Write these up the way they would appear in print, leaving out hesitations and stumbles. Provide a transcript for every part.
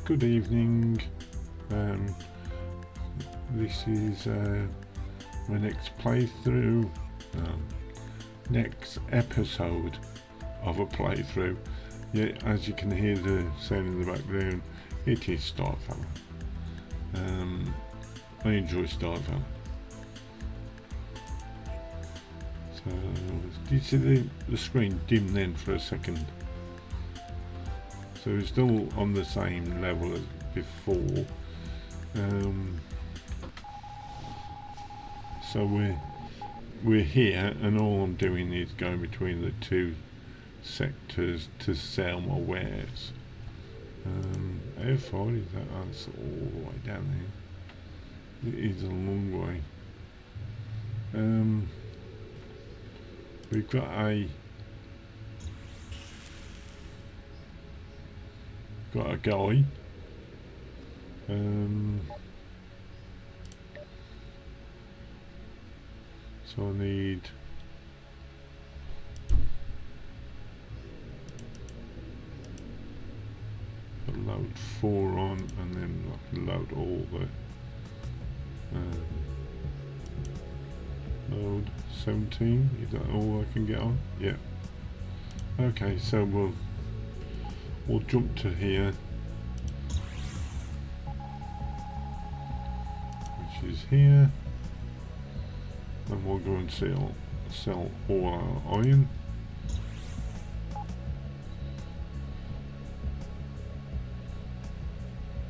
Good evening. This is my next playthrough, next episode of a playthrough. Yeah, as you can hear the sound in the background, it is Star Valor. I enjoy Star Valor. So, did you see the screen dim then for a second? So it's still on the same level as before. So we're here, and all I'm doing is going between the two sectors to sell my wares. How far is that? That's all the way down there. It is a long way. We've got a guy. So I need to load 4 on, and then I can load all the load 17. Is that all I can get on? Yeah. Okay, so we'll jump to here, which is here, and we'll go and sell all our iron.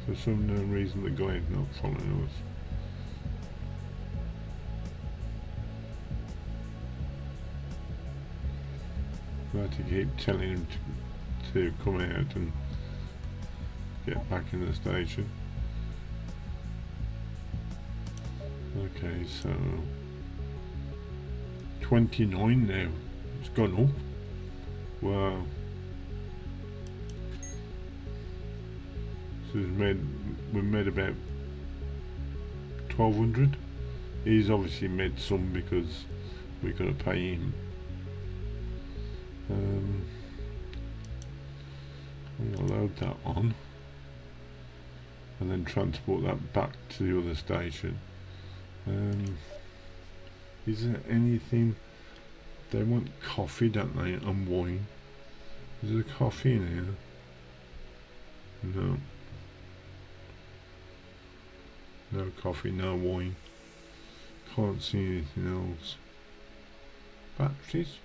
For some known reason the guy is not following us. I have to keep telling him to come out and get back in the station. Okay, so 29 now. It's gone up. Wow. So we made about 1200. He's obviously made some because we got to pay him. I'm going to load that on and then transport that back to the other station. Is there anything? They want coffee, don't they, and wine. Is there coffee in here? No. No coffee, no wine. Can't see anything else. Batteries?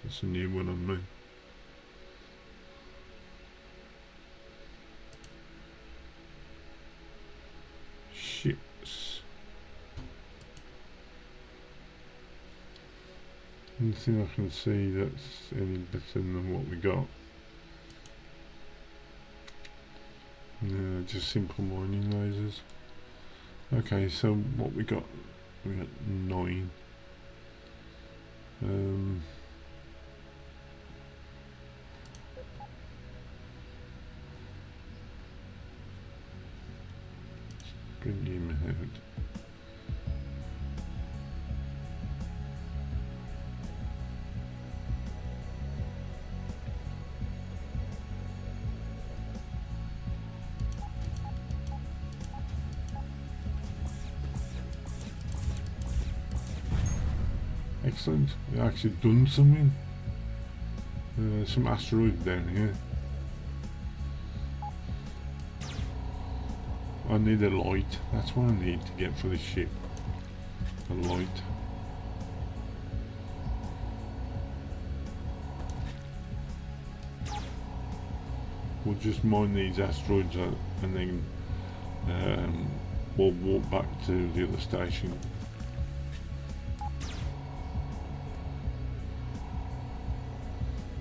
That's a new one on me. Ships. Anything I can see that's any better than what we got? No, just simple mining lasers. Okay, so what we got 9. Bring him out. Excellent, we actually done something. Some asteroids down here. I need a light, that's what I need to get for this ship. A light. We'll just mine these asteroids out and then we'll walk back to the other station.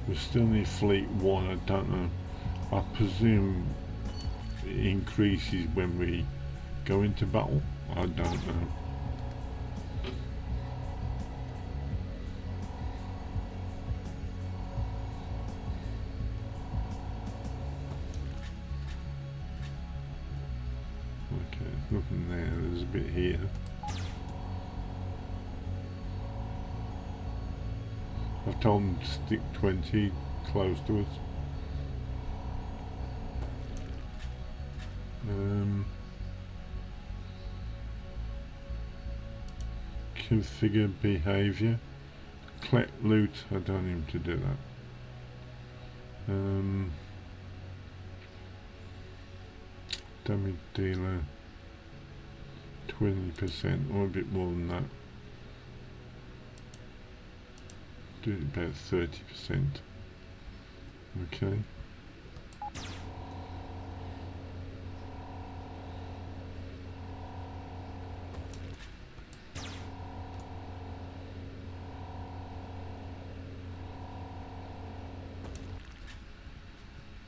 We still need fleet 1, I don't know. I presume it increases when we go into battle. I don't know. Okay, there's nothing there, there's a bit here. I've told them to stick 20 close to us. configure behavior. Collect loot, I don't need to do that. Damage dealer 20% or a bit more than that. Do it about 30%. Okay.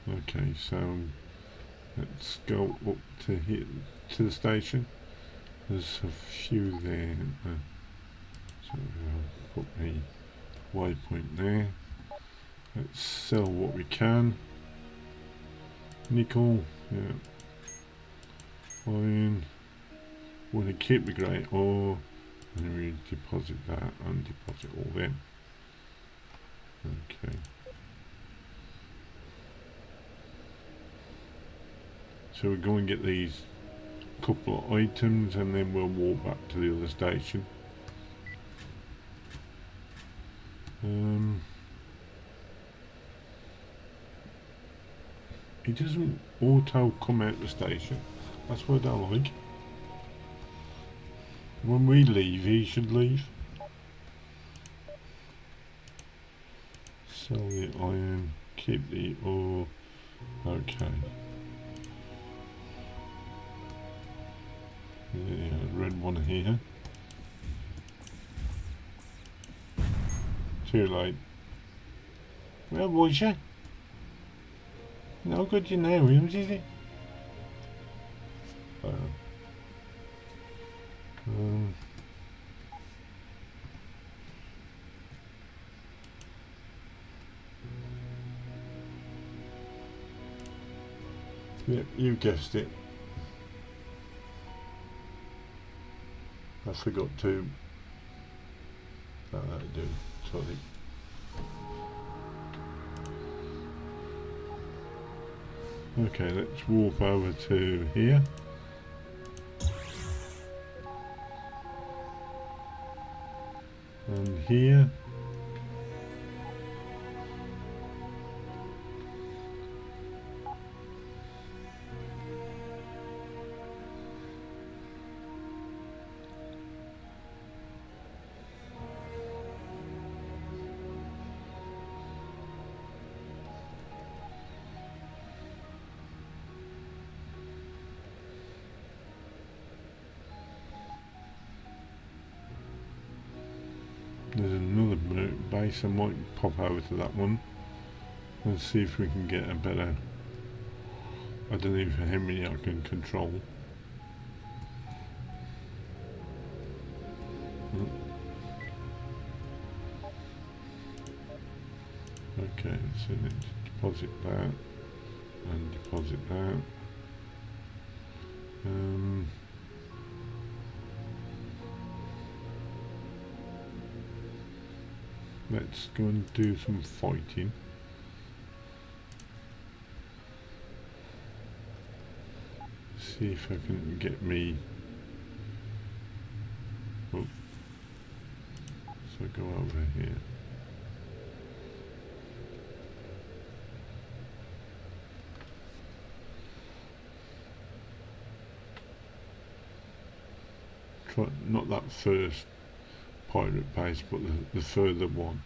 Okay, so let's go up to here to the station. There's a few there. So I'll put a waypoint there. Let's sell what we can. Nickel, yeah. Iron. Want to keep the grey ore, and we deposit that and deposit all them. Okay. So we're going to get these couple of items and then we'll walk back to the other station. It doesn't auto come out the station. That's what I don't like. When we leave, he should leave. Sell the iron, keep the ore. Okay. Yeah, red one here. Too late. Where was you? No good you know him, is it? Yep, you guessed it. I forgot to. That'll do. Sorry. Okay, let's walk over to here. And here. There's another base. I might pop over to that one and see if we can get a better. I don't know how many I can control. Okay, so let's deposit that and deposit that. Let's go and do some fighting. See if I can get me. Oh. So go over here. Try not that first pirate base, but the further one.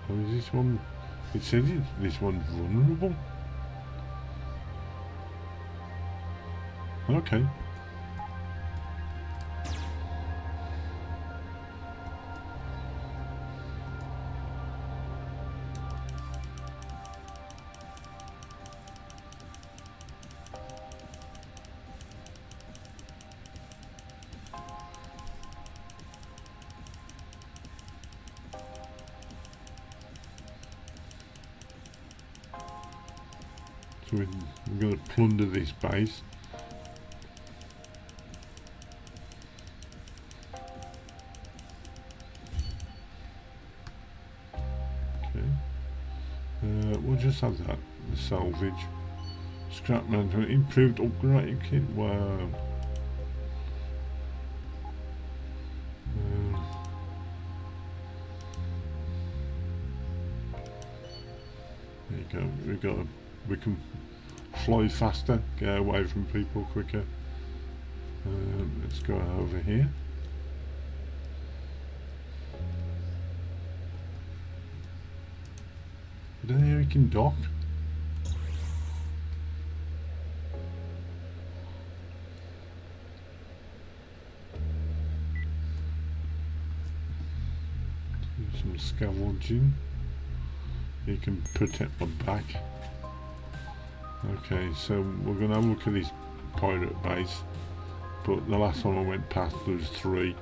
Oh, is this one? It says this one's vulnerable. Okay. So we're going to plunder this base. Okay. What do just have that. The salvage. Scrap management. Improved upgrade kit. Wow. There you go. We can fly faster, get away from people quicker. Let's go over here. I don't know how we can dock. Do some scavenging. You can protect my back. Okay, so we're going to have a look at this pirate base. But the last time I went past there was 3.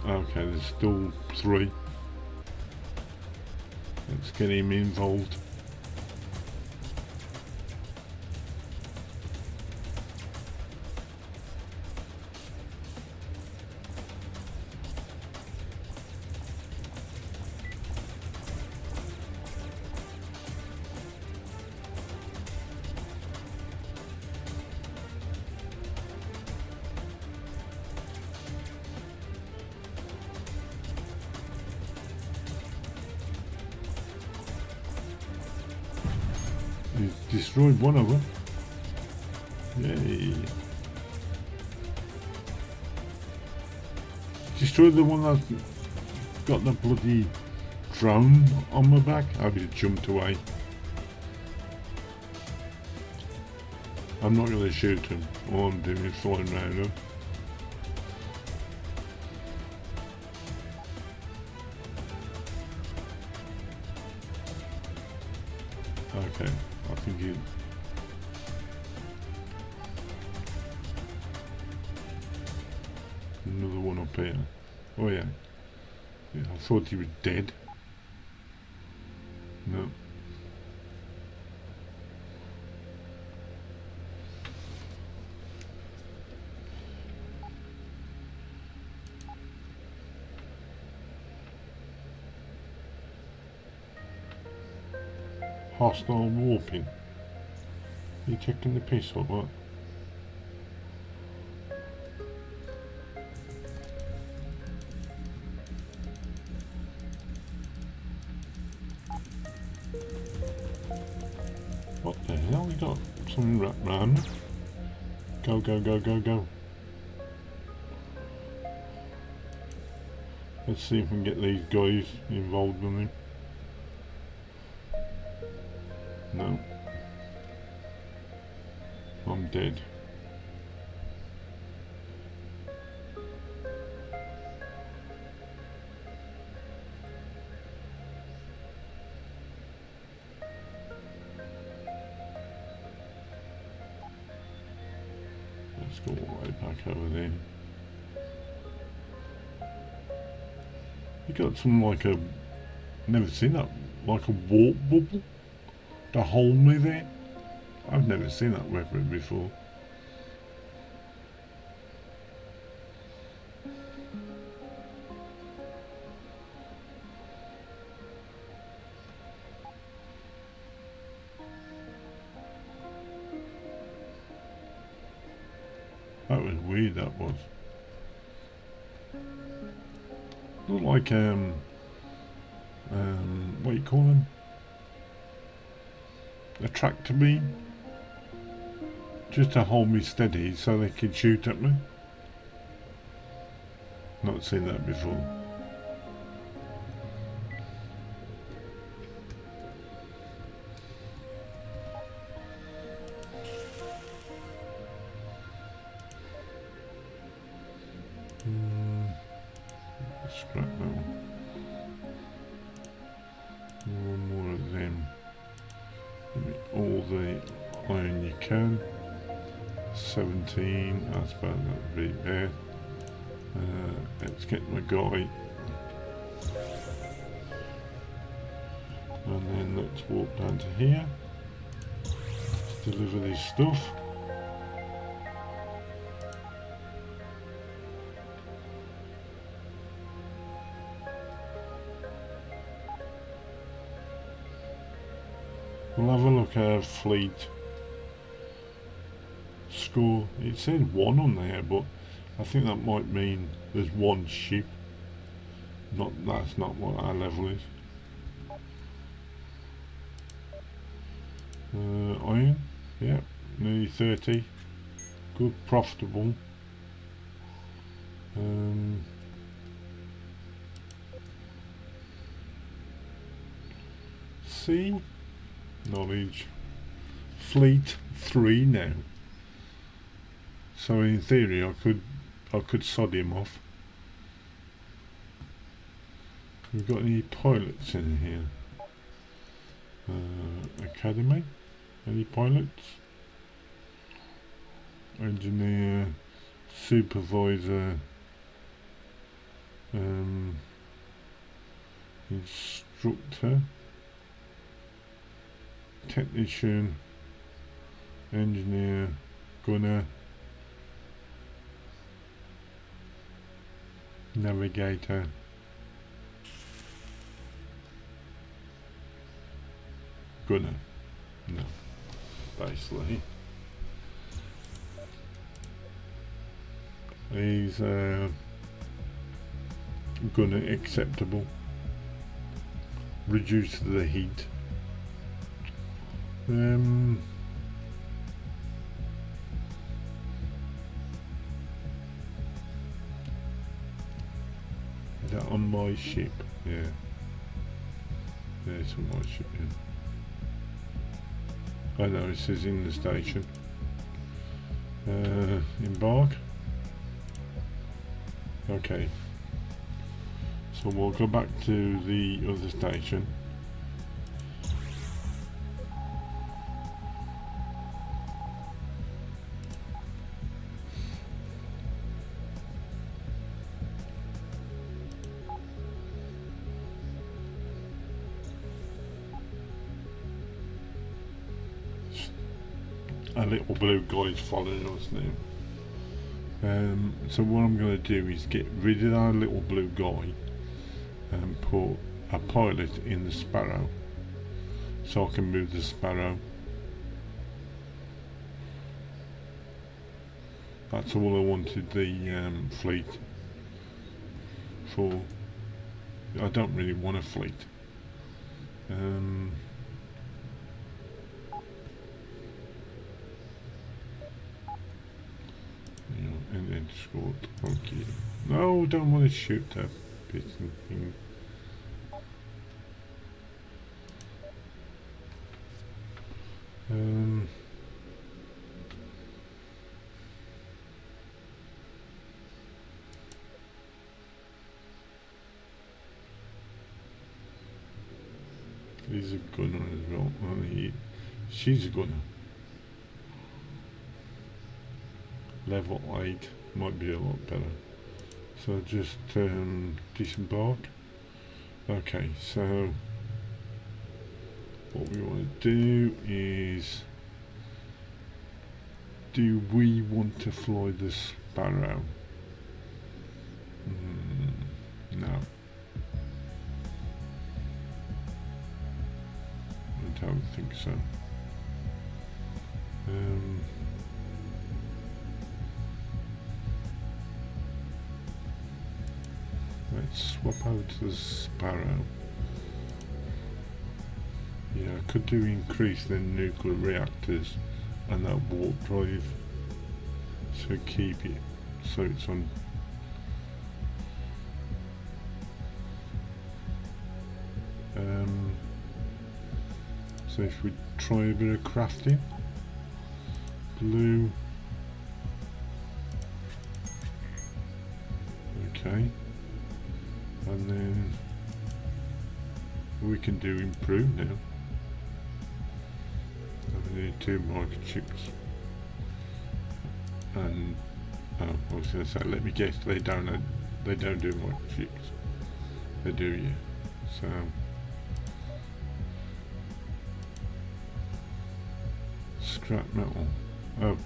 Okay, there's still 3. Let's get him involved. He's destroyed one of them. Yay. Destroyed the one that's got the bloody drone on my back. I just jumped away. I'm not going to shoot him. All I'm doing is flying around him. Okay, I think he... Another one up here. Oh yeah. Yeah, I thought he was dead. No. Hostile warping. You taking the piss or what? What the hell? We got something wrapped round. Go, go, go, go, go. Let's see if we can get these guys involved in him. No. I'm dead. Let's go all the way back over there. You got some like a... Never seen that. Like a warp bubble to hold me there. I've never seen that weapon before. That was weird, that was. Looked like what do you call them? A tractor beam, just to hold me steady so they could shoot at me. Not seen that before. Scrap that one. One more of them. All the iron you can. 17, that's about that bit there. Let's get my guy. And then let's walk down to here. Let's deliver this stuff. We'll have a look at fleet score. It said 1 on there, but I think that might mean there's 1 ship. That's not what our level is. Iron, yeah, nearly 30. Good, profitable. Sea, knowledge, fleet 3 now. So in theory, I could sod him off. We've got any pilots in here? Academy, any pilots? Engineer, supervisor, instructor, technician, engineer, gunner, navigator, gunner. No, basically. He's gunner acceptable. Reduce the heat. Is that on my ship? Yeah. Yeah, it's on my ship, yeah. I know, it says in the station. Embark. Okay. So we'll go back to the other station. A little blue guy is following us now. So what I'm going to do is get rid of our little blue guy and put a pilot in the Sparrow, so I can move the Sparrow. That's all I wanted the fleet for. I don't really want a fleet. And then scored. Okay. No, don't want to shoot that piston thing. He's a gunner as well. She's a gunner. Level 8 might be a lot better. So just disembark. Okay, so what we want to do is, do we want to fly the Sparrow? No. I don't think so. Let's swap out to the Sparrow. Yeah, I could do increase the nuclear reactors and that warp drive. So keep it so it's on. So if we try a bit of crafting, blue. Okay. And then we can do improve now. We need 2 microchips. And I was going to say, let me guess, they don't do microchips. They do, yeah. So scrap metal. Oh,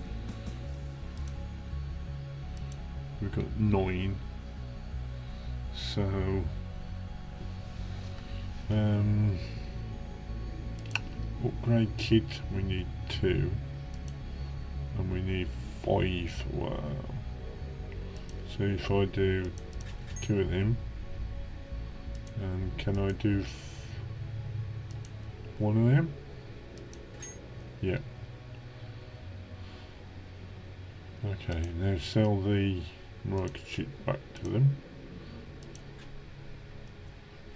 we've got 9. So Upgrade kit, we need 2. And we need 5. Wow. So if I do 2 of them, and can I do 1 of them? Yeah. Okay, now sell the microchip back to them.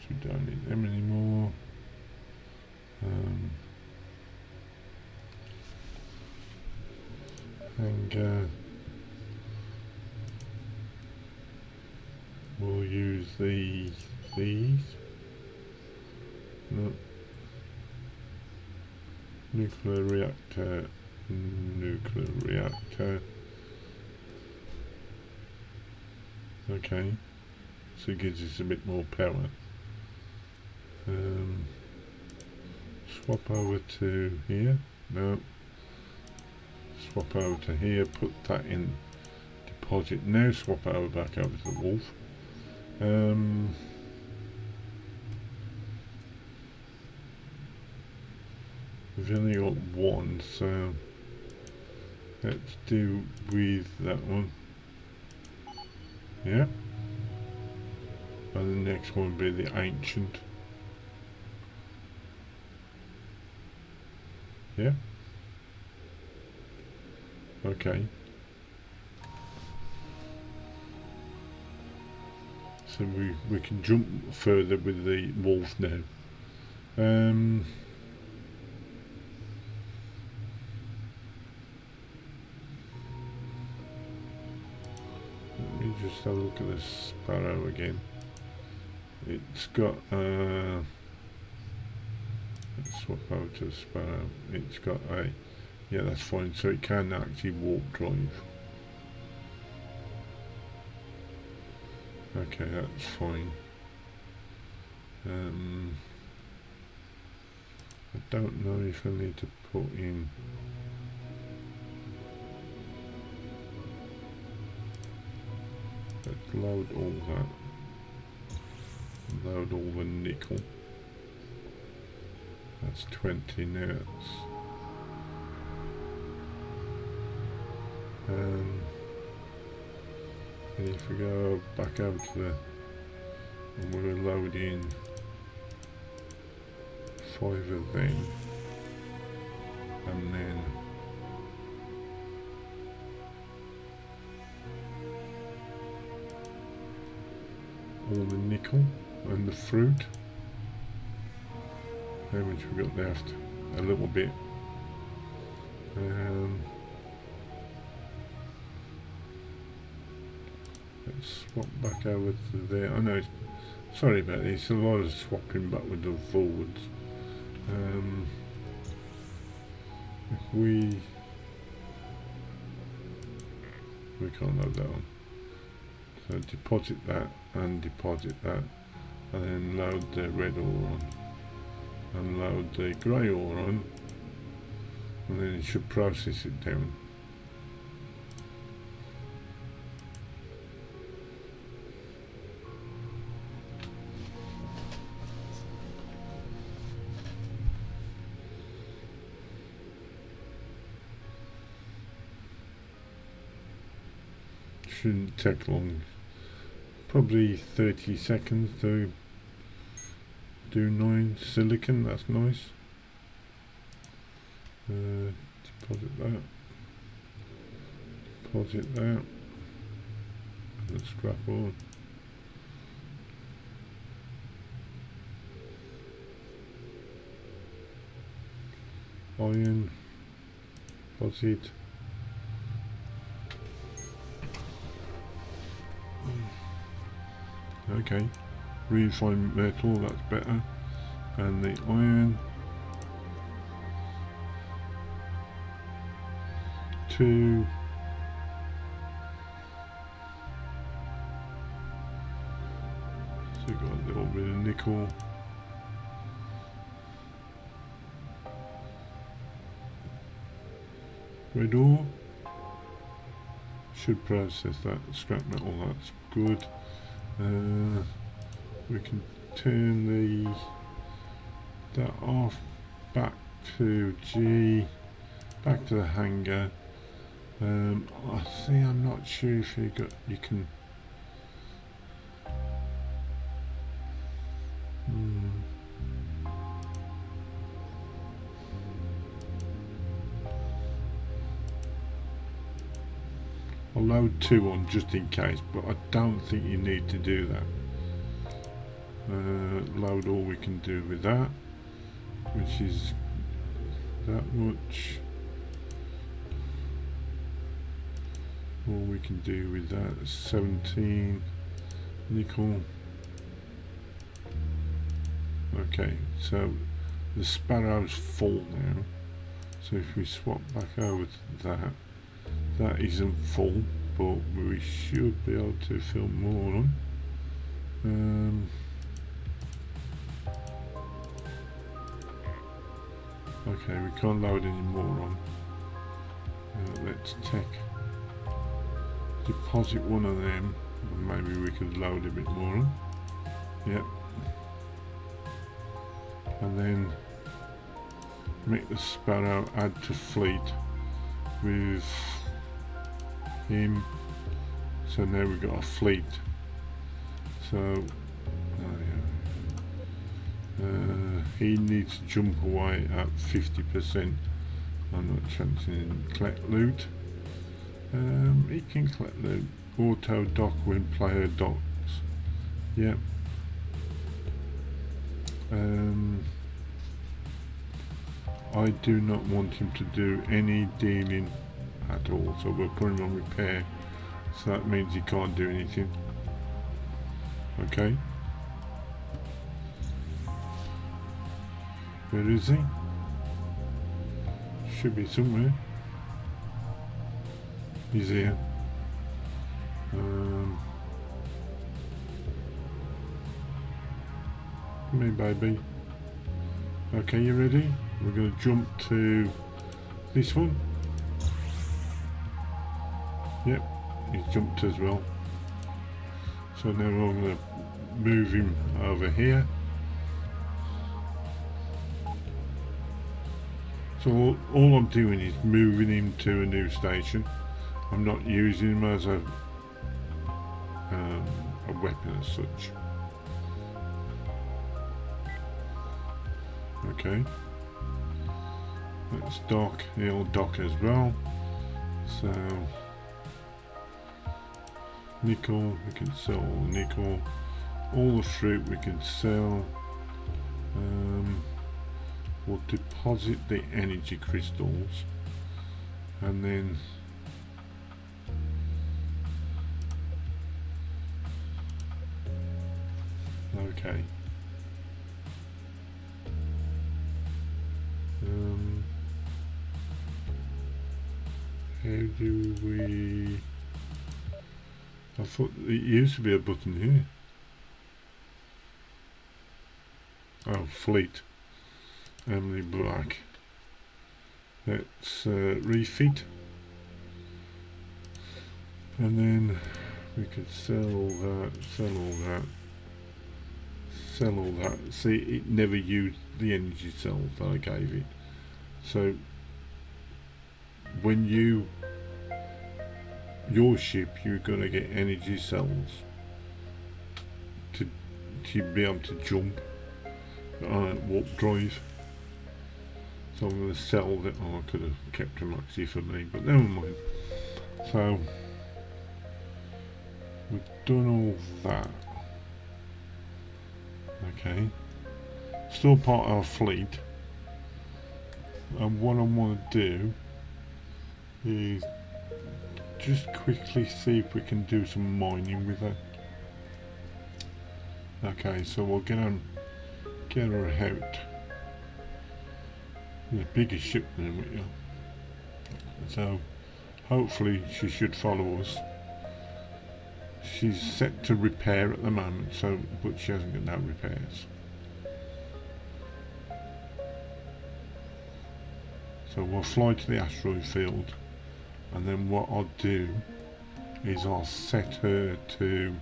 So we don't need them anymore. And we'll use these. No. Nuclear reactor. Okay, so it gives us a bit more power. Swap over to here. No. Swap over to here. Put that in deposit. Now swap over back over to the wolf. We've only got 1, so let's do with that one. Yeah. And the next one will be the ancient. Yeah. Okay. So we can jump further with the wolf now. Let me just have a look at the Sparrow again. It's got let's swap over to the Sparrow. It's got a, yeah, that's fine, so it can actually warp drive. Okay, that's fine. I don't know if I need to put in. Let's load all that. Load all the nickel. That's 20 now. And if we go back over to the, and we'll load in 5 of them, and then all the nickel and the fruit. How much we got left? A little bit. Let's swap back over to there. I know, sorry about this, a lot of swapping backwards and forwards. If we can't load that on. So deposit that and deposit that, and then load the red ore on, and load the grey ore on, and then it should process it down. Shouldn't take long, probably 30 seconds to do 9 silicon. That's nice. Deposit that, deposit that, and scrap ore. Iron, deposit. Okay, refined metal, that's better. And the iron, 2. So we've got a little bit of nickel. Red ore, should process that. Scrap metal, that's good. We can turn that off back to G, back to the hangar. I see, I'm not sure if you can. I'll load 2 on just in case, but I don't think you need to do that. Load all we can do with that, which is that much. All we can do with that is 17 nickel. Okay, so the Sparrow's full now. So if we swap back over to that, that isn't full, but we should be able to fill more on. Okay, we can't load any more on. Let's deposit one of them, and maybe we can load a bit more on. Yep. And then make the Sparrow add to fleet with him. So now we've got a fleet. So he needs to jump away at 50%. I'm not chancing collect loot. He can collect loot. Auto dock when player docks. Yep. I do not want him to do any dealing at all, so we'll put him on repair. So that means he can't do anything. Okay. Where is he? Should be somewhere. He's here. Come here, baby. Okay, you ready? We're going to jump to this one. Yep, he's jumped as well. So now I'm going to move him over here. So all I'm doing is moving him to a new station. I'm not using him as a weapon as such. Okay. Let's dock. He'll dock as well. So nickel, we can sell all the nickel. All the fruit we can sell. We'll deposit the energy crystals, and then okay. How do we? I thought it used to be a button here. Oh, fleet. Emily Black. Let's refit, and then we could sell that, sell all that, sell all that. See, it never used the energy cells that I gave it. So when your ship, you're gonna get energy cells to be able to jump warp drive. So I'm going to sell that. Oh, I could have kept them actually for me, but never mind. So we've done all that. Okay. Still part of our fleet. And what I want to do is just quickly see if we can do some mining with her. Okay, so we'll get her out. The biggest ship than we are. So hopefully she should follow us. She's set to repair at the moment, so but she hasn't got no repairs. So we'll fly to the asteroid field, and then what I'll do is I'll set her to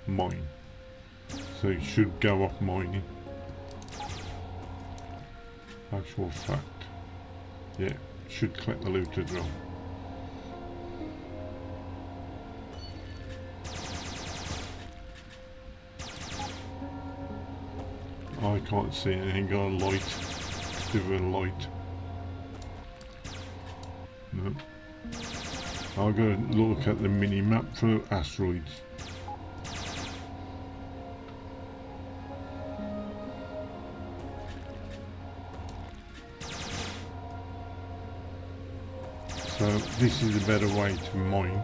mine. So it should go off mining. Actual fact. Yeah, should collect the loot as well. I can't see anything. Got a light. Give it a light. No. I'll go look at the mini map for asteroids. So this is a better way to mine.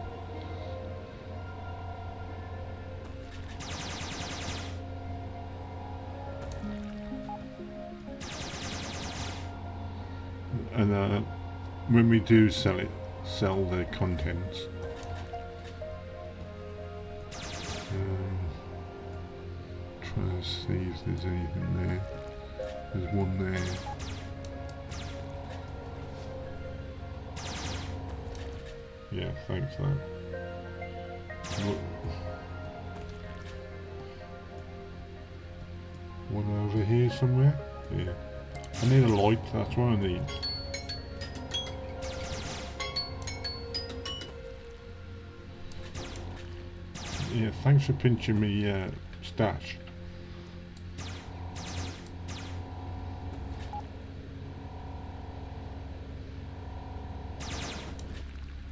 And when we do sell the contents, trying to see if there's anything there. There's one there. Yeah, thanks for that. Look. One over here somewhere? Yeah. I need a light, that's what I need. Yeah, thanks for pinching me stash.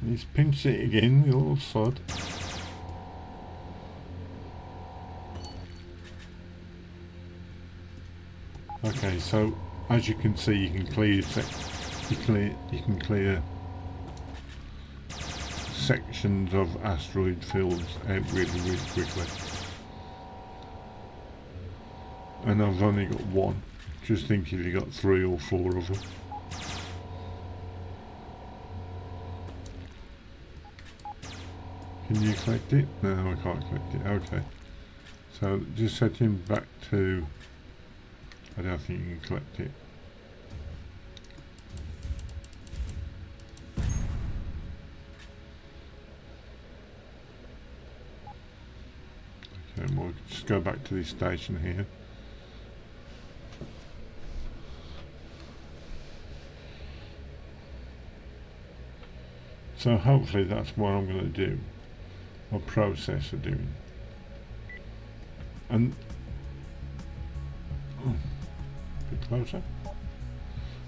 He's pinched it again, the little sod. Okay, so as you can see, you can clear sections of asteroid fields out really quickly. And I've only got one. Just think if you got 3 or 4 of them. Can you collect it? No, I can't collect it. Okay. So just set him back to... I don't think you can collect it. Okay, we'll just go back to this station here. So hopefully that's what I'm going to do. My process of doing. And a bit closer.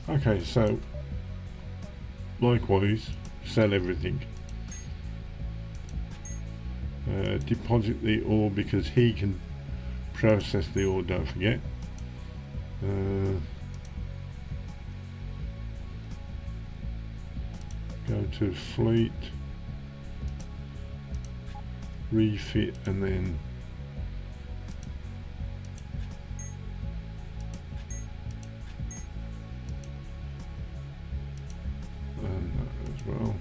Okay, so likewise, sell everything. Deposit the ore because he can process the ore, don't forget. Go to fleet, refit, and then that as well.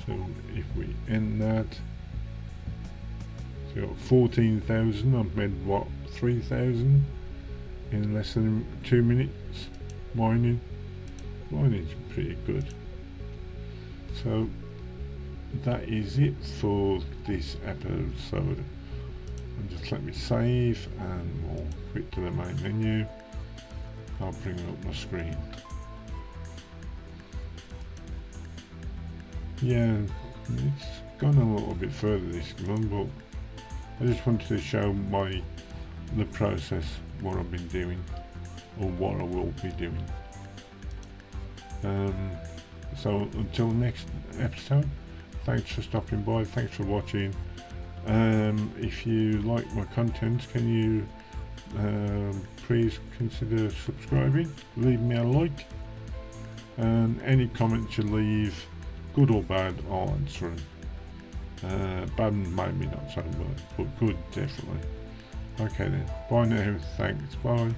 So if we end that, so 14,000. I've made what, 3,000 in less than 2 minutes. Mining's pretty good. So that is it for this episode. And just let me save and we'll quit to the main menu. I'll bring up my screen. Yeah, it's gone a little bit further this one, but I just wanted to show the process, what I've been doing or what I will be doing. So until next episode, thanks for stopping by, thanks for watching. If you like my content, can you please consider subscribing, leave me a like, and any comments you leave, good or bad, I'll answer them. Bad maybe not so much, but good definitely. Okay then, bye now, thanks, bye.